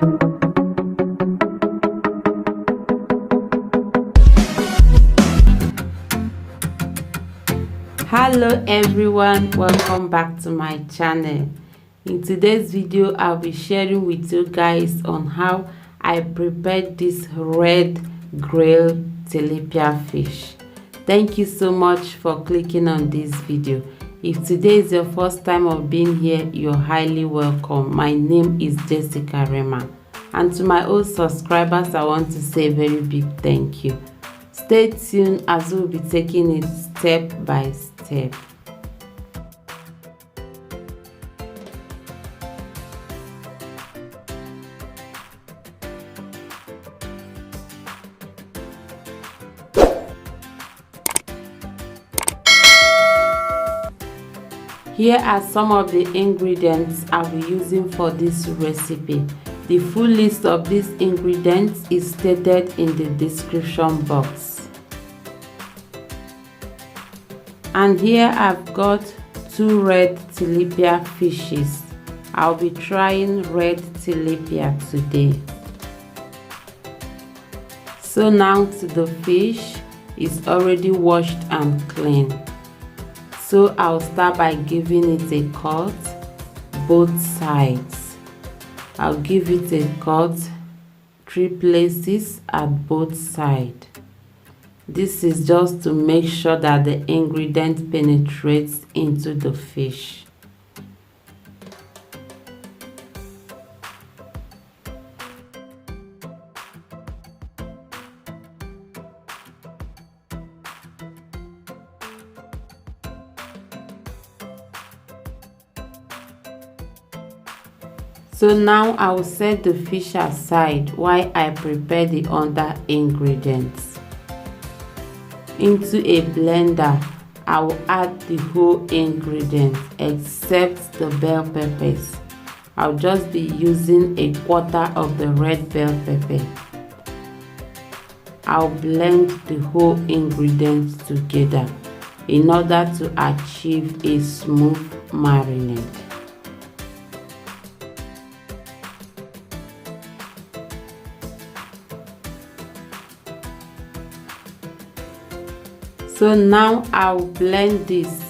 Hello everyone, welcome back to my channel. In today's video I'll be sharing with you guys on how I prepared this red grilled tilapia fish. Thank you so much for clicking on this video. If today is your first time of being here, you're highly welcome. My name is Jessica Rhema, and to my old subscribers I want to say a very big thank you. Stay tuned as we'll be taking it step by step. Here are some of the ingredients I'll be using for this recipe. The full list of these ingredients is stated in the description box. And here I've got 2 red tilapia fishes. I'll be trying red tilapia today. So now to the fish. It's already washed and clean. So I'll start by giving it a cut, both sides. I'll give it a cut 3 places at both sides. This is just to make sure that the ingredient penetrates into the fish. So now I will set the fish aside while I prepare the other ingredients. Into a blender, I will add the whole ingredients except the bell peppers. I'll just be using 1/4 of the red bell pepper. I'll blend the whole ingredients together in order to achieve a smooth marinade. So now I'll blend this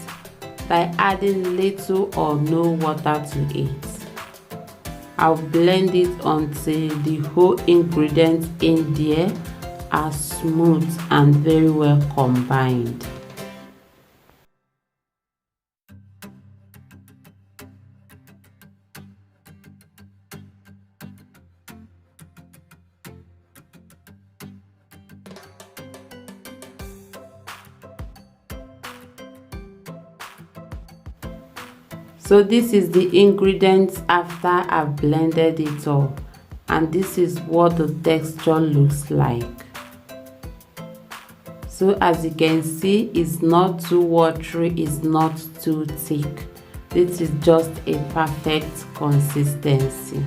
by adding little or no water to it. I'll blend it until the whole ingredients in there are smooth and very well combined. So this is the ingredients after I've blended it all, and this is what the texture looks like. So as you can see, it's not too watery, it's not too thick. This is just a perfect consistency.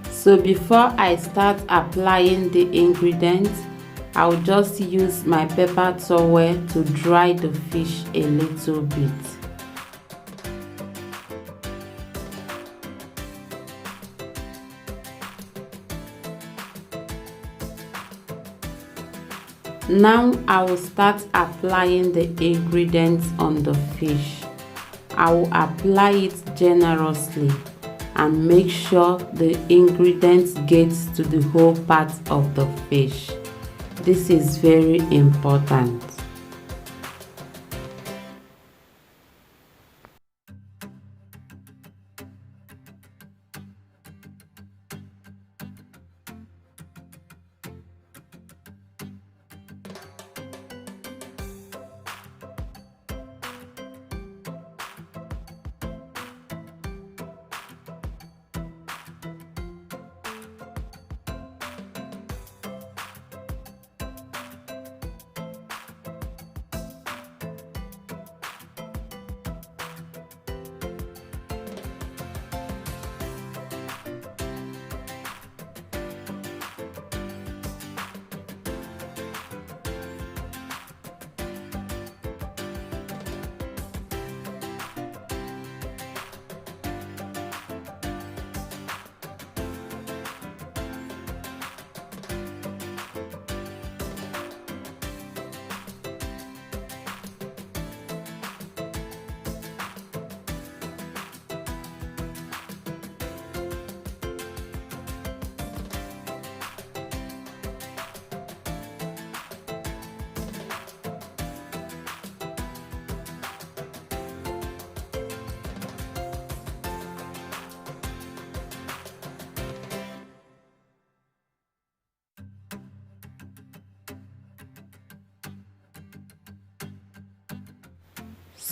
So before I start applying the ingredients, I'll just use my paper towel to dry the fish a little bit. Now I will start applying the ingredients on the fish. I will apply it generously and make sure the ingredients get to the whole part of the fish. This is very important.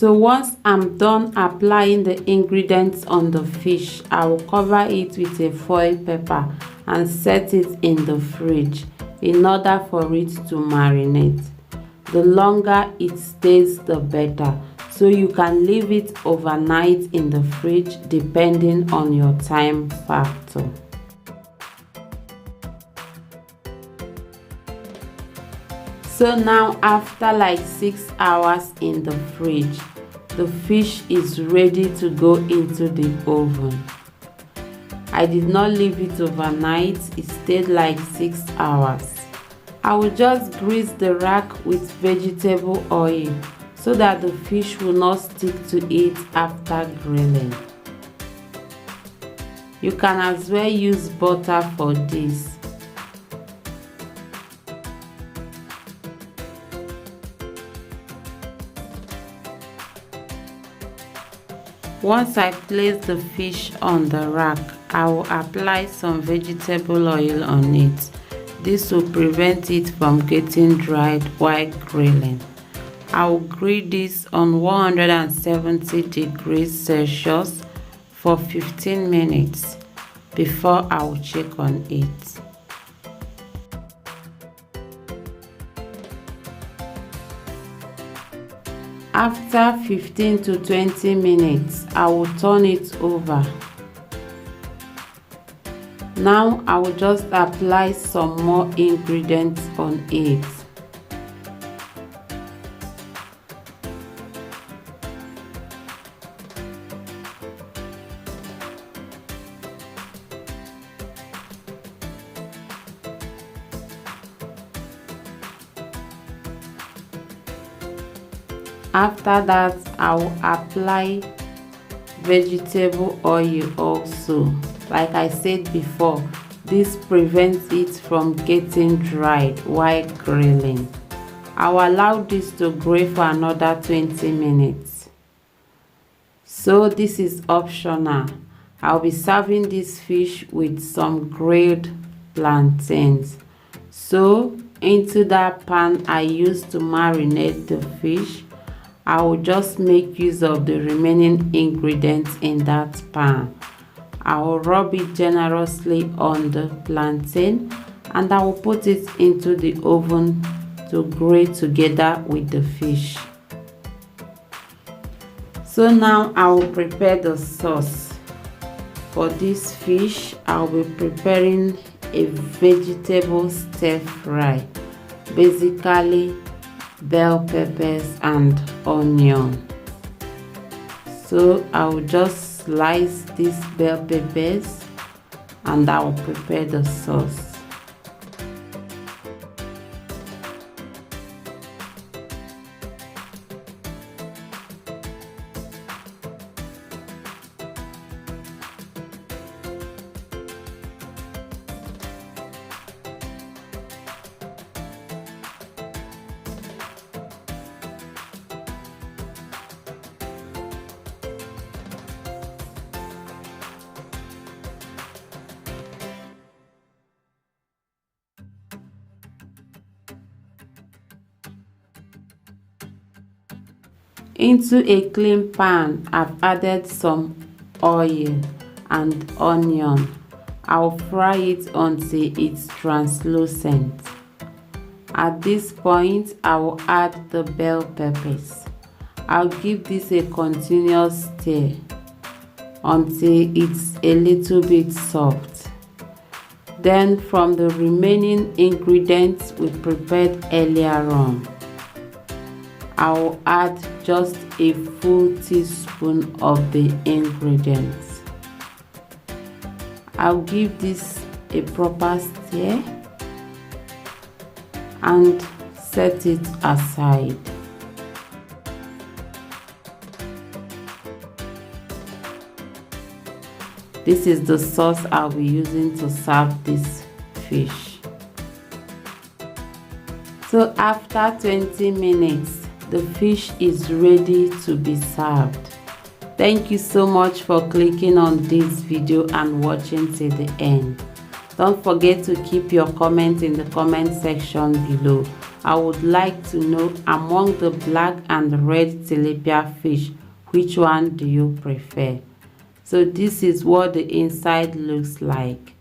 So once I'm done applying the ingredients on the fish, I will cover it with a foil paper and set it in the fridge in order for it to marinate. The longer it stays, the better. So you can leave it overnight in the fridge depending on your time factor. So now after like 6 hours in the fridge, the fish is ready to go into the oven. I did not leave it overnight, it stayed like 6 hours. I will just grease the rack with vegetable oil so that the fish will not stick to it after grilling. You can as well use butter for this. Once I place the fish on the rack, I will apply some vegetable oil on it. This will prevent it from getting dried while grilling. I will grill this on 170 degrees Celsius for 15 minutes before I will check on it. After 15 to 20 minutes, I will turn it over. Now I will just apply some more ingredients on it. After that, I will apply vegetable oil also. Like I said before, this prevents it from getting dried while grilling. I will allow this to grill for another 20 minutes. So this is optional. I'll be serving this fish with some grilled plantains. So into that pan I used to marinate the fish, I will just make use of the remaining ingredients in that pan. I will rub it generously on the plantain and I will put it into the oven to grill together with the fish. So now I will prepare the sauce. For this fish, I will be preparing a vegetable stir fry. Basically, bell peppers and onion. So I will just slice these bell peppers and I will prepare the sauce. Into a clean pan, I've added some oil and onion. I'll fry it until it's translucent. At this point, I will add the bell peppers. I'll give this a continuous stir until it's a little bit soft. Then from the remaining ingredients we prepared earlier on, I will add just a full teaspoon of the ingredients. I'll give this a proper stir and set it aside. This is the sauce I'll be using to serve this fish. So after 20 minutes, the fish is ready to be served. Thank you so much for clicking on this video and watching till the end. Don't forget to keep your comments in the comment section below. I would like to know, among the black and red tilapia fish, which one do you prefer? So this is what the inside looks like.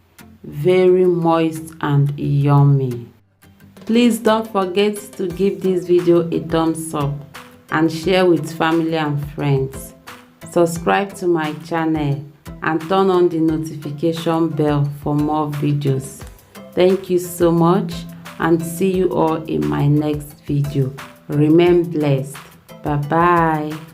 Very moist and yummy. Please don't forget to give this video a thumbs up and share with family and friends. Subscribe to my channel and turn on the notification bell for more videos. Thank you so much and see you all in my next video. Remain blessed. Bye bye.